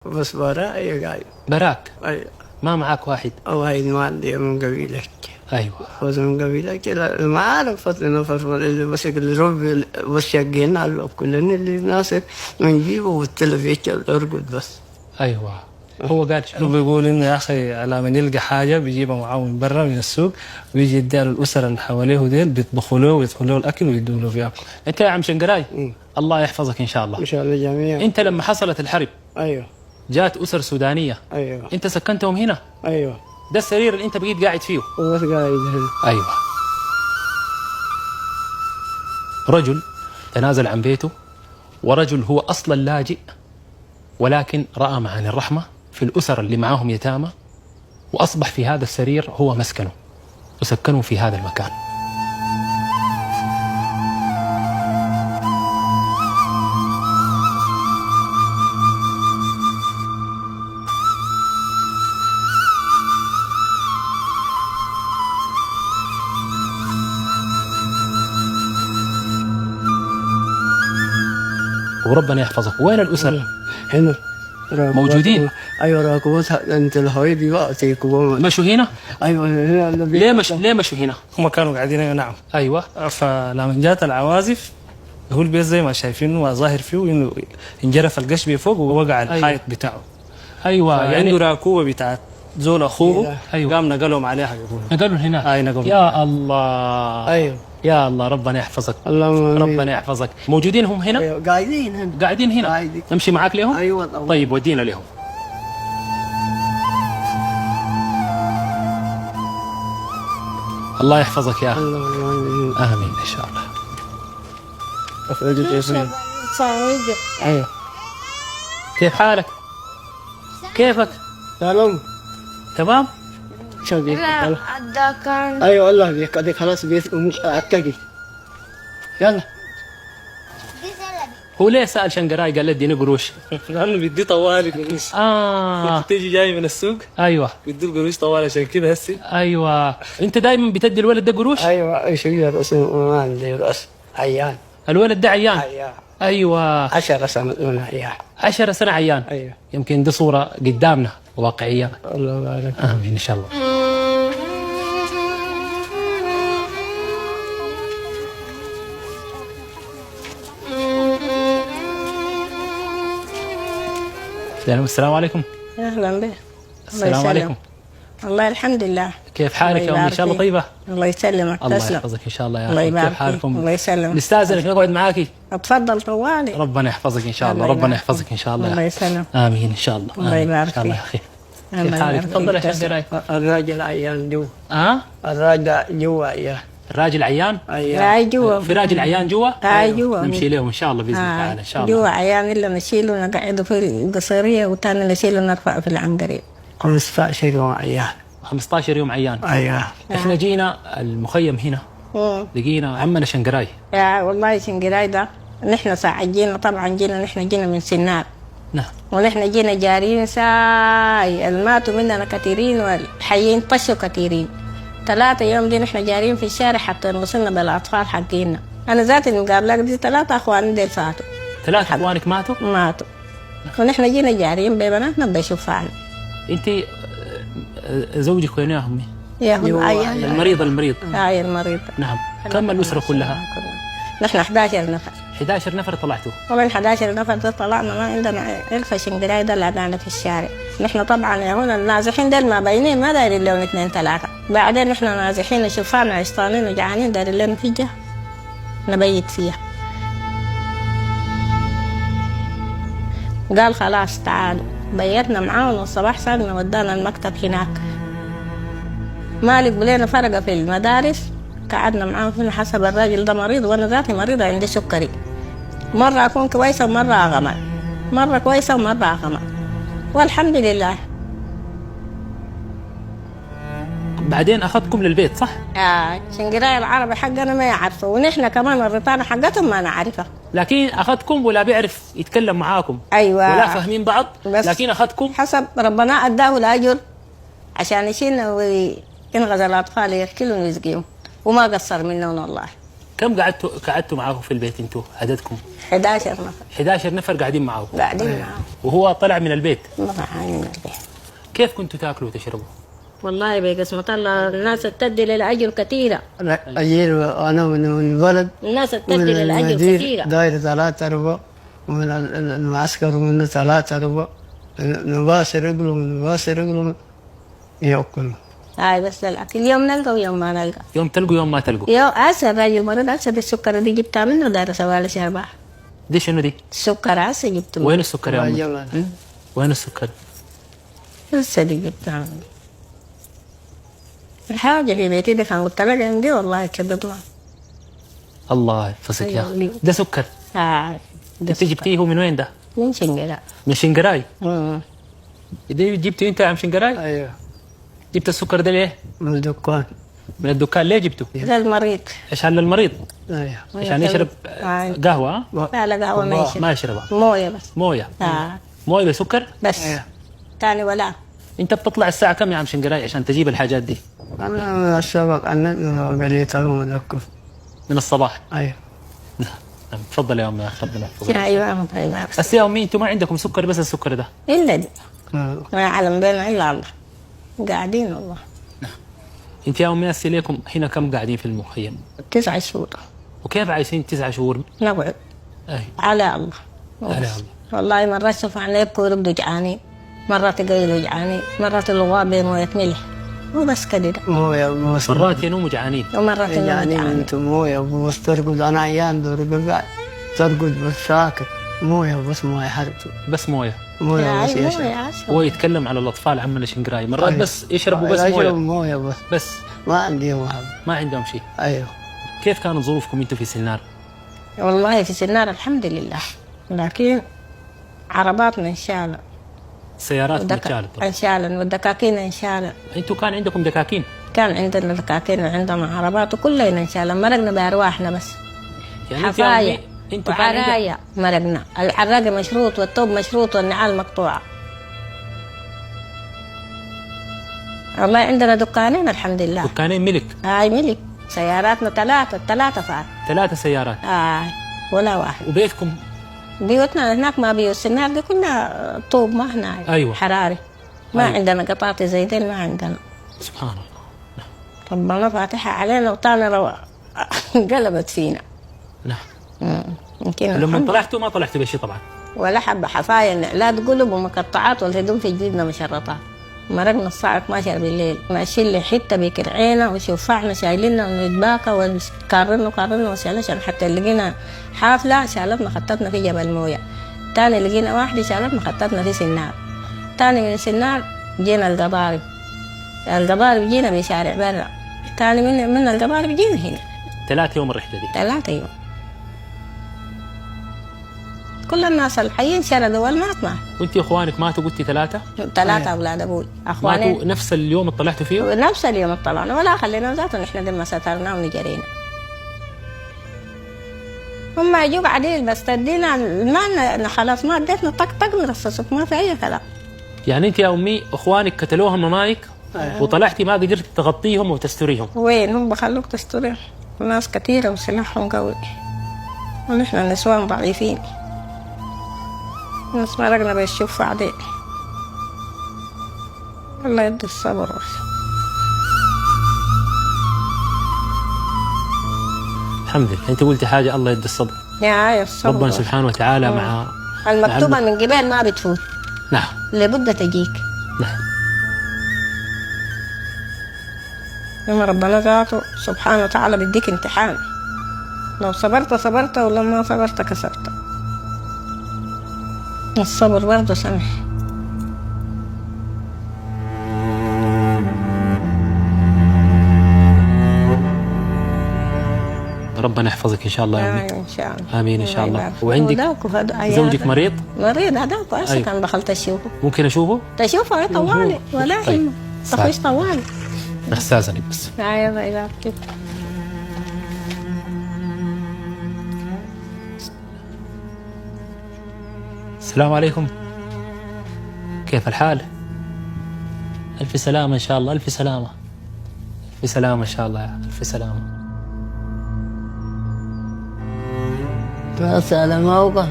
بس براء قاعد. براك؟ أيوة. ما معك واحد؟ واحد ما عندي من قبيلك. ايوه. بس من قبيلك لا ما أعرف نفر اللي مسك الرب بس شقينا على كلنا اللي ناسك نجيبه والتلفزيون يرقد بس. ايوه. هو قال شنو؟ بيقول انه يا اخي على من يلقى حاجه بيجيبها معاه من برا من السوق ويجي يديها للاسر اللي حواليه ديل بيطبخوا له ويدخلوا له الاكل ويدوا له بياكل. انت يا عم شنقراي الله يحفظك ان شاء الله. إن شاء الله جميعا. انت لما حصلت الحرب أيوه. جات اسر سودانيه. أيوه. انت سكنتهم هنا؟ أيوه. ده السرير اللي انت بقيت قاعد فيه؟ وبس قاعد هنا. ايوه. رجل تنازل عن بيته، ورجل هو اصلا لاجئ ولكن راى معاني الرحمه في الاسر اللي معاهم يتامى، واصبح في هذا السرير هو مسكنه وسكنوا في هذا المكان. وربنا يحفظك. وين الاسر؟ هنا. موجودين؟ ايوه راكبوتها انت الهوي بيبقى تيكبون. مشوا هنا؟ ايوه هنا. ليه مشوا هنا؟ هم كانوا قاعدين هنا نعم. ايوه. فلما جات العوازف هو البيت زي ما شايفينه وظاهر فيه انه انجرف القش فوق ووقع الحائط بتاعه. ايوه يعني عنده راكوبه بتاعت زول اخوه. أيوة. قام نقلهم عليها يقولوا. نقلوا هنا؟ اي نقلوا. يا الله. ايوه. يا الله ربنا يحفظك. اللهم ربنا يحفظك. موجودين هم هنا؟ أيوة. قاعدين هنا. قاعدين هنا؟ قاعدين. نمشي معاك لهم؟ ايوه طبعا. طيب ودينا لهم. الله يحفظك يا اخي. اللهم امين ان شاء الله. ايوه. كيف حالك؟ كيفك؟ سلام. تمام؟ شو بيك؟ كان ايوه والله بيك هذيك خلاص بيك اتقي. يلا. هو ليه سأل شنقراي قال له اديني قروش؟ لانه بيدي طوالي قروش. تيجي جاي من السوق ايوه بيدي القروش طوالي عشان كده هسي. ايوه. انت دايما بتدي الولد ده قروش؟ ايوه ايش هي راس ما عندي راس عيان. الولد ده عيان؟ عيان. ايوه 10 سنة من عيان. 10 سنة عيان. ايوه. يمكن دي صورة قدامنا واقعية. الله يبارك. امين ان شاء الله. السلام عليكم. اهلا به. السلام عليكم. والله الحمد لله. كيف حالك يا أمي؟ إن شاء الله طيبة؟ الله يسلمك. الله تسلم. يحفظك إن شاء الله يا الله أخي. يبارك كيف حالكم؟ الله يسلمك. نستأذنك نقعد معاكي؟ اتفضل طوالي. ربنا يحفظك إن شاء الله. الله ربنا يبارك يحفظك إن شاء الله. الله يسلم. آمين إن شاء الله. الله آمين يبارك إن شاء الله يا فيك. أخي. الله كيف حالك؟ يبارك تفضل يا فيك. شيخ دراي. الراجل عيان جوا. ها؟ الراجل جوا عيان. الراجل عيان؟ عيان. هاي جوا. في راجل عيان جوا؟ هاي جوا. نمشي لهم إن شاء الله بإذن الله تعالى إن شاء الله. جوا عيان الا نشيله نقعده في القصريه وتاني نشيله نرفعه في العنقريه. 15 يوم عيان. 15 يوم عيان. عيان. إحنا جينا المخيم هنا لقينا عمنا شنقراي. يا والله شنقراي ده نحن ساعة جينا طبعا جينا من سنار. نعم. ونحن جينا جارين ساي الماتوا مننا كثيرين والحيين طشوا كثيرين. 3 يوم دي نحن جارين في الشارع حتى وصلنا بالاطفال حقينا. انا ذاتي المقابلة دي 3 اخوان ديل فاتوا. 3 أخوانك ماتوا؟ ماتوا. ونحن جينا جارين ببناتنا بشوفان. أنت زوجك وين يا أمي؟ يا هم عيان. المريض. هاي المريض. نعم. كم الأسرة كلها؟ نحن 11 نفر. 11 نفر طلعتوا. ومن 11 نفر ده طلعنا ما عندنا ألف شنقراي ده اللي في الشارع. نحن طبعا هنا النازحين دول ما باينين ما دايرين لهم 2 3. بعدين نحن نازحين شوفانا عشطانين وجعانين دايرين لهم فيجة نبيت فيها. قال خلاص تعالوا بيتنا معاهم والصباح صارنا ودانا المكتب هناك. مالك بلينا فرقة في المدارس قعدنا معاهم هنا حسب الراجل ده مريض وانا ذاتي مريضة عندي سكري. مرة أكون كويسة ومرة أغمى. مرة كويسة ومرة أغمى. والحمد لله. بعدين أخذكم للبيت صح؟ شنقراي العربي حقنا ما يعرفه ونحن كمان الرطانة حقتهم ما نعرفها. لكن أخذكم ولا بيعرف يتكلم معاكم؟ أيوة. ولا فاهمين بعض بس لكن أخذكم؟ حسب ربنا أداه الأجر عشان يشيلنا وينغز الأطفال يأكلون ويسقيهم وما قصر منهم والله. كم قعدتوا معاه في البيت انتوا عددكم؟ 11 نفر 11 نفر قاعدين معاه قاعدين معاه. وهو طلع من البيت. طلعانين من البيت. كيف كنتوا تاكلوا وتشربوا؟ والله بقسمة الله الناس تدي للأجر كثيرة. أجير أنا من البلد، الناس من تدي للأجر المدير كثيرة. داير 3/4، ومن المعسكر منه 3/4، نباشر رجلهم يأكلوا. هاي بس للأكل يوم نلقى ويوم ما نلقى. يوم تلقوا يوم ما تلقوا. يوم هسه الراجل مرض هسه السكر دي جبتها منه داير أسوي له شربة. دي شنو دي؟ السكر هسه جبته منه. وين السكر يا أمي؟ وين السكر؟ هسه دي جبتها منه. الحاجة اللي بيتي دي كان قلت لك عندي والله كذبتها. الله يحفظك يا أخي. ده سكر. انت جبتيه من وين ده؟ من شنقراء. من شنقراي. ده جبته انت يا عم شنقراي؟ أيوه. جبت السكر ده ليه؟ من الدكان. من الدكان ليه جبته؟ للمريض. عشان للمريض؟ أيوه. عشان يشرب قهوة؟ لا لا قهوة ما يشرب. ما يشربها. موية بس. موية. موية بسكر؟ بس. تاني ولا. انت بتطلع الساعة كم يا عم شنقراي عشان تجيب الحاجات دي؟ أنا من السبق أنا قليت المذكر. من الصباح؟ أيوه. نعم تفضل يا أمي ربنا يحفظك. ايوه طيب. بس يا أمي انتوا ما عندكم سكر بس السكر ده؟ إلا دي. ما يعلم بينا إلا الله. قاعدين والله. انت يا أمي هسه ليكم هنا كم قاعدين في المخيم؟ 9 شهور. وكيف عايشين 9 شهور؟ نقعد. أي. على الله. على الله. والله مرات شفعنا يبكوا يرقدوا جعانين، مرات يقيلوا جعانين، مرات الغواب بموية ملح. مو بس كده. موية بس. مرات ينوموا جعانين. ومرات ينوموا جعانين. أنتم موية بس ترقد. أنا أيام قاعد ترقد بس ساكت. موية بس ما يحرقوا. بس موية. موية بس يشرب. هو يتكلم على الأطفال عمنا شنقراي مرات. أيوه. بس يشربوا بس موية. يشربوا موية بس. ما عندهم واحد. ما عندهم شيء. أيوه. كيف كانت ظروفكم انتم في سنار؟ والله في سنار الحمد لله، لكن عرباتنا انشالت. سيارات انشالت. انشالت والدكاكين انشالت. انتم كان عندكم دكاكين؟ كان عندنا دكاكين وعندنا عربات وكلنا انشالت، مرقنا بارواحنا بس. يعني حفاية انتم وعرايا مرقنا، العراقة مشروط والثوب مشروط والنعال مقطوعة. والله عندنا دكانين الحمد لله. دكانين ملك؟ هاي ملك. سياراتنا 3 فات. 3 سيارات؟ ولا واحد. وبيتكم؟ بيوتنا هناك ما بيوت السنار دي كلها طوب ما هناك. أيوة. حراري. ما أيوة. عندنا قطاطي زي دي ما عندنا. سبحان الله. ربنا فاتحها علينا وطالنا قلبت فينا. نعم. يمكن لما طلعتوا ما طلعتوا بشيء طبعا. ولا حبة حفاية نعلات قلب ومقطعات والهدوم في جيبنا مشرطات. مرقنا الساعة 12 بالليل ماشيين لي حتة بكرعينا وشوفعنا شايليننا ونتباكى وكارلنا وشالنا حتى لقينا حافلة شالتنا خطتنا في جبل موية. تاني لقينا واحدة شالتنا خطتنا في سنار. تاني من سنار جينا القضارب جينا من شارع برا. تاني من القضارب جينا هنا. 3 يوم الرحلة دي؟ 3 يوم. كل الناس الحيين شردوا والمات مات. وانت اخوانك ماتوا قلتي 3؟ 3 اولاد ابوي اخواني. ماتوا نفس اليوم اللي طلعتوا فيه؟ نفس اليوم اللي طلعنا ولا خلينا ذاته نحن لما سترنا ونجرينا. هم يجوا قاعدين بس تدينا ما خلاص ما اديتنا طق نرصصك ما في اي كلام. يعني انت يا امي اخوانك قتلوهم ممايك وطلعتي ما قدرت تغطيهم وتستريهم؟ وين هم بخلوك تستريهم؟ ناس كثيره وسلاحهم قوي ونحن نسوان ضعيفين. ناس مرقنا بالشوف عديل. الله يدي الصبر. الحمد لله. انت قلتي حاجه الله يدي الصبر. يا الصبر ربنا سبحانه وتعالى مع المكتوبه من قبل ما بتفوت. نعم. لابد تجيك. نعم. لما ربنا ذاته سبحانه وتعالى بيديك امتحان. لو صبرت ولما صبرت كسرت. الصبر برضه سمح. ربنا يحفظك ان شاء الله يا امي. ان شاء الله. امين ان شاء الله. وعندك زوجك مريض؟ مريض هذاك هسه كان دخلت اشوفه. ممكن اشوفه؟ تشوفه طوالي ولا يهمك. تخش طوالي. استاذنك بس. يلا الى كيف. السلام عليكم. كيف الحال؟ ألف سلامة إن شاء الله. ألف سلامة. ألف سلامة إن شاء الله. ألف سلامة. فسلموك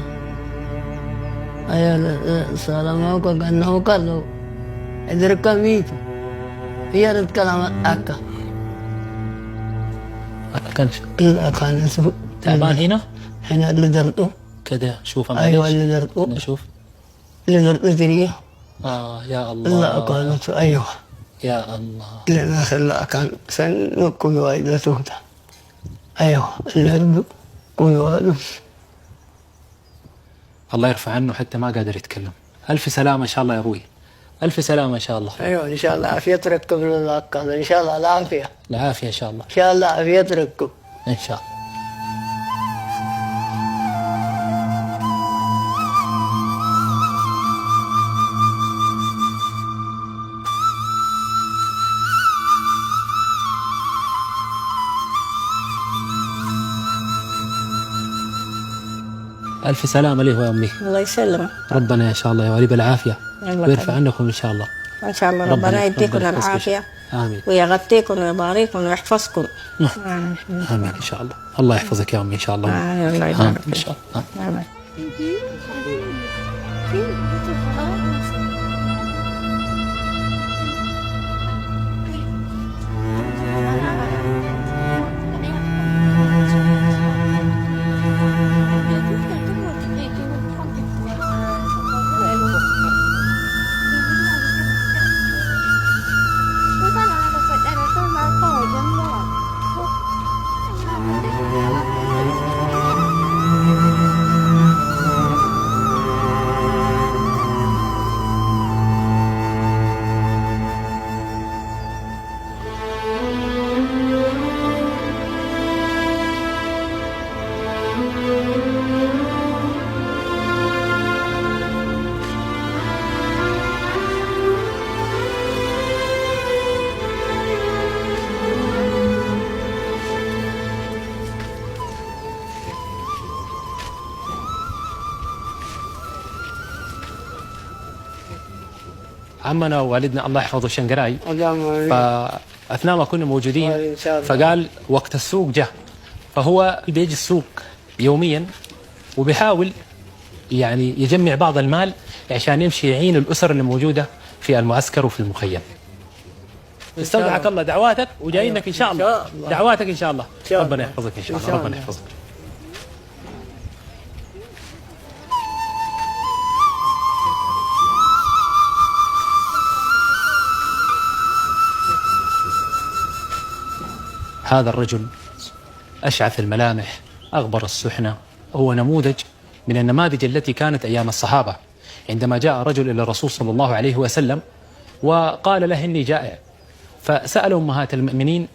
أيوة سلموك كأنه قالوا إدرك ميتو هي الكلام أكا كان لا كان اسمه تعبان هنا هنا اللي درته كده شوف أيوة اللي درته نشوف اللي درته تريه يا الله لا كانت أيوة يا الله لأن خلا كان سنكون وايد سودا أيوة اللي درته كون وايد الله يرفع عنه حتى ما قادر يتكلم. ألف سلامة إن شاء الله يا أبوي، ألف سلامة إن شاء الله. أيوة إن شاء الله عافية تركب للعكاظ إن شاء الله العافية العافية إن شاء الله إن شاء الله عافية تركب إن شاء الله. ألف سلامة له يا أمي. الله يسلمك. ربنا إن شاء الله يولي بالعافية الله ويرفع يخليك. عنكم إن شاء الله. إن شاء الله ربنا يديكم يحفظك. العافية آمين ويغطيكم ويبارككم ويحفظكم. آمين إن شاء الله. الله يحفظك يا أمي إن شاء الله. الله آمين يبارك إن فيك. شاء الله. آمين. عمنا ووالدنا الله يحفظه الشنقراي، اللهم فأثناء ما كنا موجودين فقال وقت السوق جاء، فهو بيجي السوق يوميا وبيحاول يعني يجمع بعض المال عشان يمشي يعين الأسر اللي موجودة في المعسكر وفي المخيم. استودعك الله دعواتك وجايينك إن شاء الله. دعواتك إن شاء الله. ربنا يحفظك إن شاء الله. ربنا يحفظك. هذا الرجل أشعث الملامح أغبر السحنة، هو نموذج من النماذج التي كانت أيام الصحابة، عندما جاء رجل إلى الرسول صلى الله عليه وسلم وقال له إني جائع، فسأل أمهات المؤمنين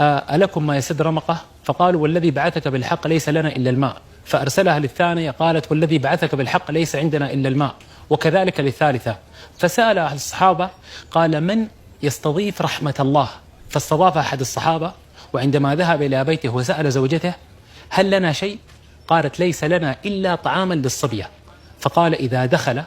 ألكم ما يسد رمقه؟ فقالوا والذي بعثك بالحق ليس لنا إلا الماء، فأرسلها للثانية قالت والذي بعثك بالحق ليس عندنا إلا الماء، وكذلك للثالثة. فسأل أهل الصحابة قال من يستضيف رحمة الله؟ فاستضاف أحد الصحابة، وعندما ذهب إلى بيته وسأل زوجته هل لنا شيء؟ قالت ليس لنا إلا طعاما للصبية. فقال إذا دخل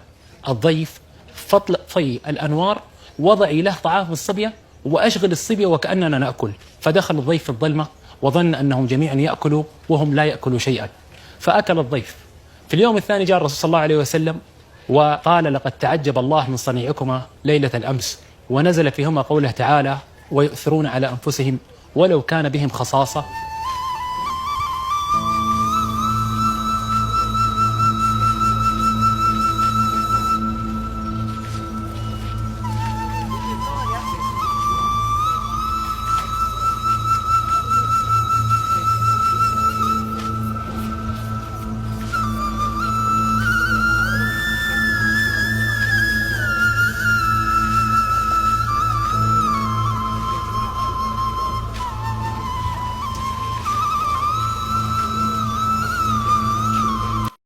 الضيف فاطفئي الأنوار وضعي له طعام الصبية وأشغل الصبية وكأننا نأكل. فدخل الضيف في الظلمة وظن أنهم جميعا يأكلوا وهم لا يأكلوا شيئا، فأكل الضيف. في اليوم الثاني جاء الرسول صلى الله عليه وسلم وقال لقد تعجب الله من صنيعكما ليلة الأمس، ونزل فيهما قوله تعالى ويؤثرون على أنفسهم ولو كان بهم خصاصة